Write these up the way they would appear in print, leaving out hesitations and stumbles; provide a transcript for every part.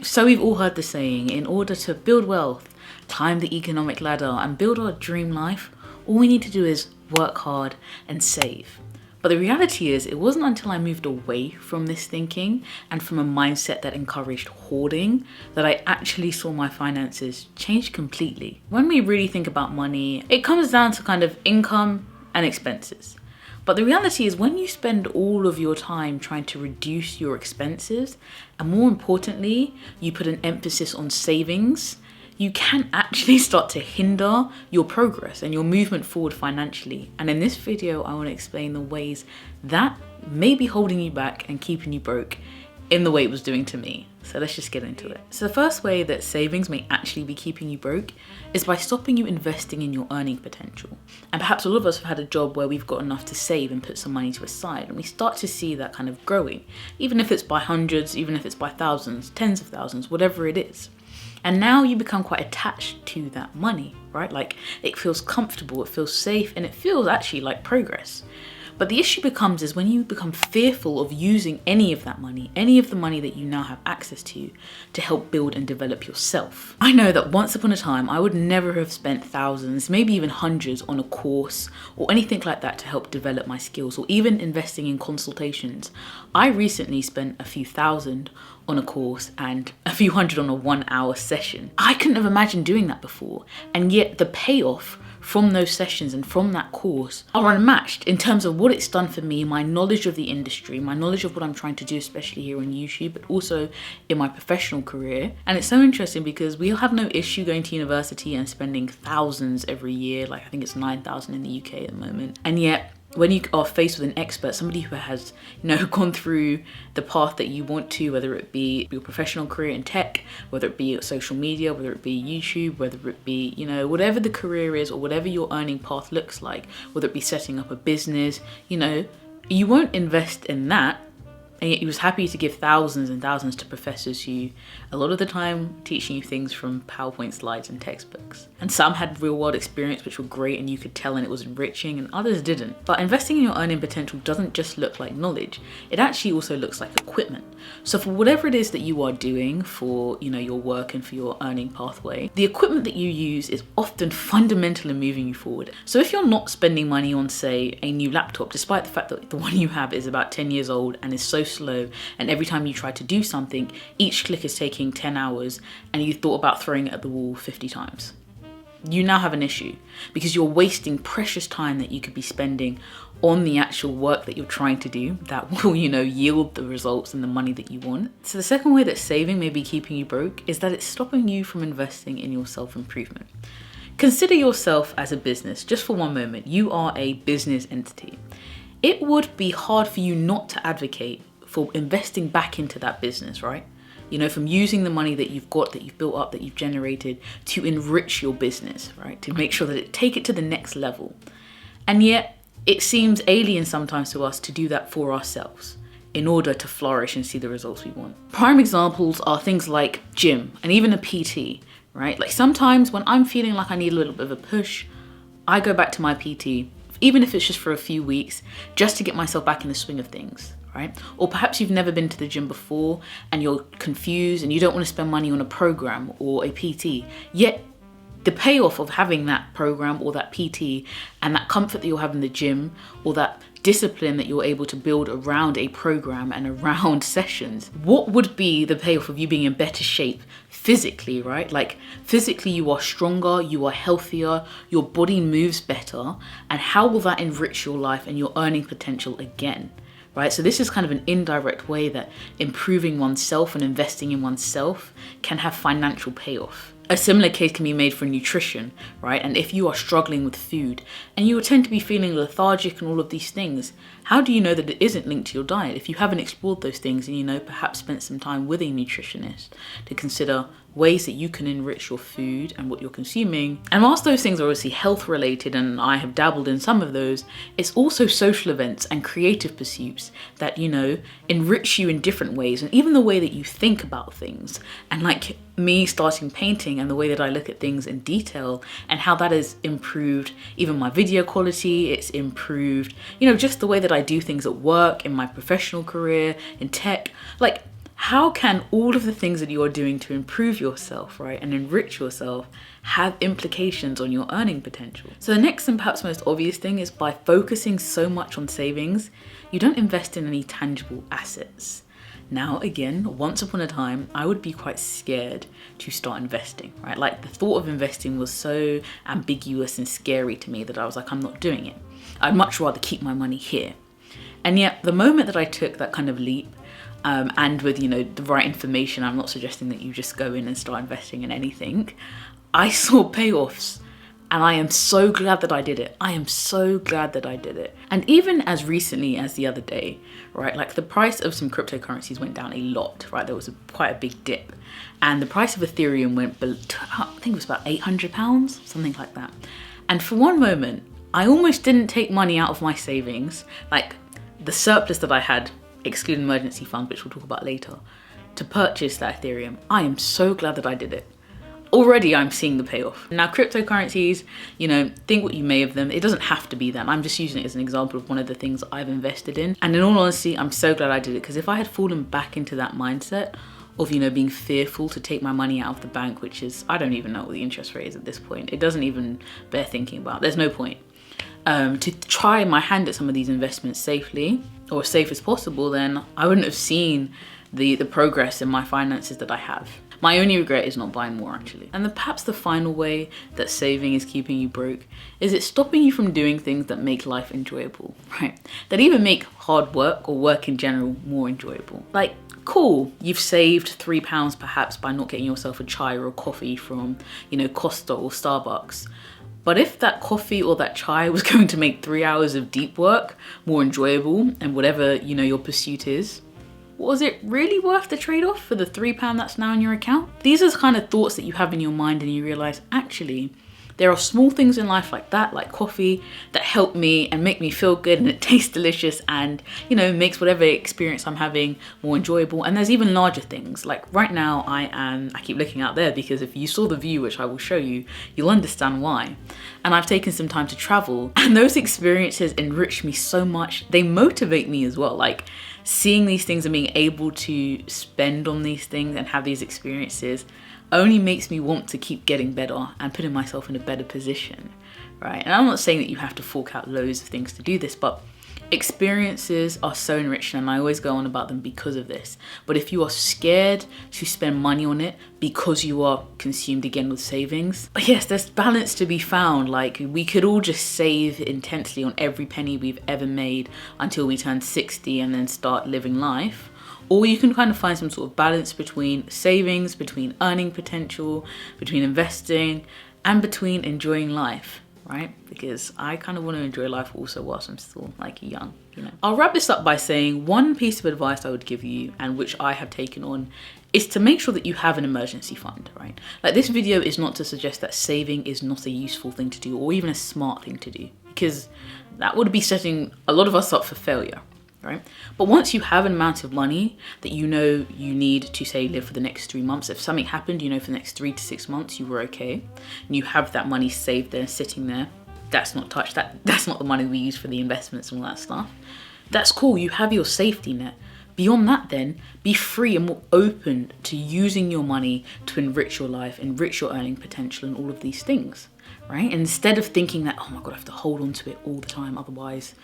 So we've all heard the saying, in order to build wealth, climb the economic ladder and build our dream life, all we need to do is work hard and save. But the reality is, it wasn't until I moved away from this thinking and from a mindset that encouraged hoarding that I actually saw my finances change completely. When we really think about money, it comes down to kind of income and expenses. But the reality is, when you spend all of your time trying to reduce your expenses, and more importantly, you put an emphasis on savings, you can actually start to hinder your progress and your movement forward financially. And in this video, I want to explain the ways that may be holding you back and keeping you broke in the way it was doing to me. So let's just get into it. So the first way that savings may actually be keeping you broke is by stopping you investing in your earning potential. And perhaps all of us have had a job where we've got enough to save and put some money to a side, and we start to see that kind of growing, even if it's by hundreds, even if it's by thousands, tens of thousands, whatever it is. And now you become quite attached to that money, right? Like, it feels comfortable, it feels safe, and it feels actually like progress. But the issue becomes is when you become fearful of using any of that money, any of the money that you now have access to help build and develop yourself. I know that once upon a time, I would never have spent thousands, maybe even hundreds on a course or anything like that to help develop my skills, or even investing in consultations. I recently spent a few thousand on a course and a few hundred on a 1 hour session. I couldn't have imagined doing that before. And yet the payoff from those sessions and from that course are unmatched in terms of what it's done for me, my knowledge of the industry, my knowledge of what I'm trying to do, especially here on YouTube, but also in my professional career. And it's so interesting because we have no issue going to university and spending thousands every year. Like, I think it's 9,000 in the UK at the moment. And yet, when you are faced with an expert, somebody who has, gone through the path that you want to, whether it be your professional career in tech, whether it be social media, whether it be YouTube, whether it be, whatever the career is or whatever your earning path looks like, whether it be setting up a business, you won't invest in that. And yet he was happy to give thousands and thousands to professors who, a lot of the time, teaching you things from PowerPoint slides and textbooks. And some had real world experience, which were great and you could tell and it was enriching, and others didn't. But investing in your earning potential doesn't just look like knowledge. It actually also looks like equipment. So for whatever it is that you are doing for, your work and for your earning pathway, the equipment that you use is often fundamental in moving you forward. So if you're not spending money on, say, a new laptop, despite the fact that the one you have is about 10 years old and is so slow, and every time you try to do something, each click is taking 10 hours, and you thought about throwing it at the wall 50 times. You now have an issue because you're wasting precious time that you could be spending on the actual work that you're trying to do that will, yield the results and the money that you want. So the second way that saving may be keeping you broke is that it's stopping you from investing in your self-improvement. Consider yourself as a business just for one moment. You are a business entity. It would be hard for you not to advocate for investing back into that business, right? From using the money that you've got, that you've built up, that you've generated to enrich your business, right? To make sure that take it to the next level. And yet it seems alien sometimes to us to do that for ourselves in order to flourish and see the results we want. Prime examples are things like gym and even a PT, right? Like, sometimes when I'm feeling like I need a little bit of a push, I go back to my PT, even if it's just for a few weeks, just to get myself back in the swing of things. Right? Or perhaps you've never been to the gym before and you're confused and you don't want to spend money on a program or a PT. Yet the payoff of having that program or that PT and that comfort that you'll have in the gym, or that discipline that you're able to build around a program and around sessions, what would be the payoff of you being in better shape physically, right? Like, physically you are stronger, you are healthier, your body moves better, and how will that enrich your life and your earning potential again? Right? So this is kind of an indirect way that improving oneself and investing in oneself can have financial payoff. A similar case can be made for nutrition, right? And if you are struggling with food and you tend to be feeling lethargic and all of these things, how do you know that it isn't linked to your diet? If you haven't explored those things and, perhaps spent some time with a nutritionist to consider ways that you can enrich your food and what you're consuming. And whilst those things are obviously health related, and I have dabbled in some of those, it's also social events and creative pursuits that, enrich you in different ways, and even the way that you think about things. And like me starting painting and the way that I look at things in detail, and how that has improved even my video quality, it's improved, just the way that I do things at work, in my professional career, in tech. Like, How can all of the things that you are doing to improve yourself, right, and enrich yourself have implications on your earning potential? So the next and perhaps most obvious thing is by focusing so much on savings, you don't invest in any tangible assets. Now, again, once upon a time, I would be quite scared to start investing, right? Like the thought of investing was so ambiguous and scary to me that I was like, I'm not doing it. I'd much rather keep my money here. And yet the moment that I took that kind of leap, and with, the right information, I'm not suggesting that you just go in and start investing in anything, I saw payoffs. And I am so glad that I did it. I am so glad that I did it. And even as recently as the other day, right, like the price of some cryptocurrencies went down a lot, right? There was quite a big dip. And the price of Ethereum went below, I think it was about £800, something like that. And for one moment, I almost didn't take money out of my savings, like the surplus that I had, excluding emergency funds, which we'll talk about later, to purchase that Ethereum. I am so glad that I did it. Already I'm seeing the payoff. Now cryptocurrencies, think what you may of them. It doesn't have to be that. I'm just using it as an example of one of the things I've invested in. And in all honesty, I'm so glad I did it, because if I had fallen back into that mindset of, being fearful to take my money out of the bank, which is, I don't even know what the interest rate is at this point. It doesn't even bear thinking about. There's no point. To try my hand at some of these investments safely, or as safe as possible, then I wouldn't have seen the progress in my finances that I have. My only regret is not buying more, actually. And perhaps the final way that saving is keeping you broke is it's stopping you from doing things that make life enjoyable, right? That even make hard work or work in general more enjoyable. Like, cool, you've saved £3 perhaps by not getting yourself a chai or a coffee from, Costa or Starbucks. But if that coffee or that chai was going to make 3 hours of deep work more enjoyable, and whatever, your pursuit is, was it really worth the trade-off for the £3 that's now in your account? These are the kind of thoughts that you have in your mind, and you realize, actually, there are small things in life like that, like coffee, that help me and make me feel good, and it tastes delicious, and, makes whatever experience I'm having more enjoyable. And there's even larger things. Like right now I keep looking out there, because if you saw the view, which I will show you, you'll understand why. And I've taken some time to travel, and those experiences enrich me so much. They motivate me as well. Like, seeing these things and being able to spend on these things and have these experiences only makes me want to keep getting better and putting myself in a better position, right? And I'm not saying that you have to fork out loads of things to do this, but experiences are so enriching, and I always go on about them because of this. But if you are scared to spend money on it because you are consumed again with savings, but yes, there's balance to be found. Like, we could all just save intensely on every penny we've ever made until we turn 60 and then start living life. Or you can kind of find some sort of balance between savings, between earning potential, between investing, and between enjoying life, right? Because I kind of want to enjoy life also whilst I'm still like young, I'll wrap this up by saying one piece of advice I would give you, and which I have taken on, is to make sure that you have an emergency fund, right? Like, this video is not to suggest that saving is not a useful thing to do, or even a smart thing to do, because that would be setting a lot of us up for failure, right? But once you have an amount of money that you need to, say, live for the next 3 months, if something happened, for the next 3 to 6 months, you were okay, and you have that money saved there, sitting there, that's not touched, that's not the money we use for the investments and all that stuff. That's cool, you have your safety net. Beyond that, then, be free and more open to using your money to enrich your life, enrich your earning potential, and all of these things, right? And instead of thinking that, oh my God, I have to hold on to it all the time, otherwise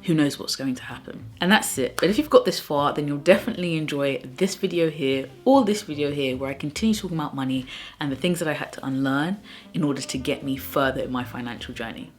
who knows what's going to happen. And that's it. But if you've got this far, then you'll definitely enjoy this video here, or this video here, where I continue talking about money and the things that I had to unlearn in order to get me further in my financial journey.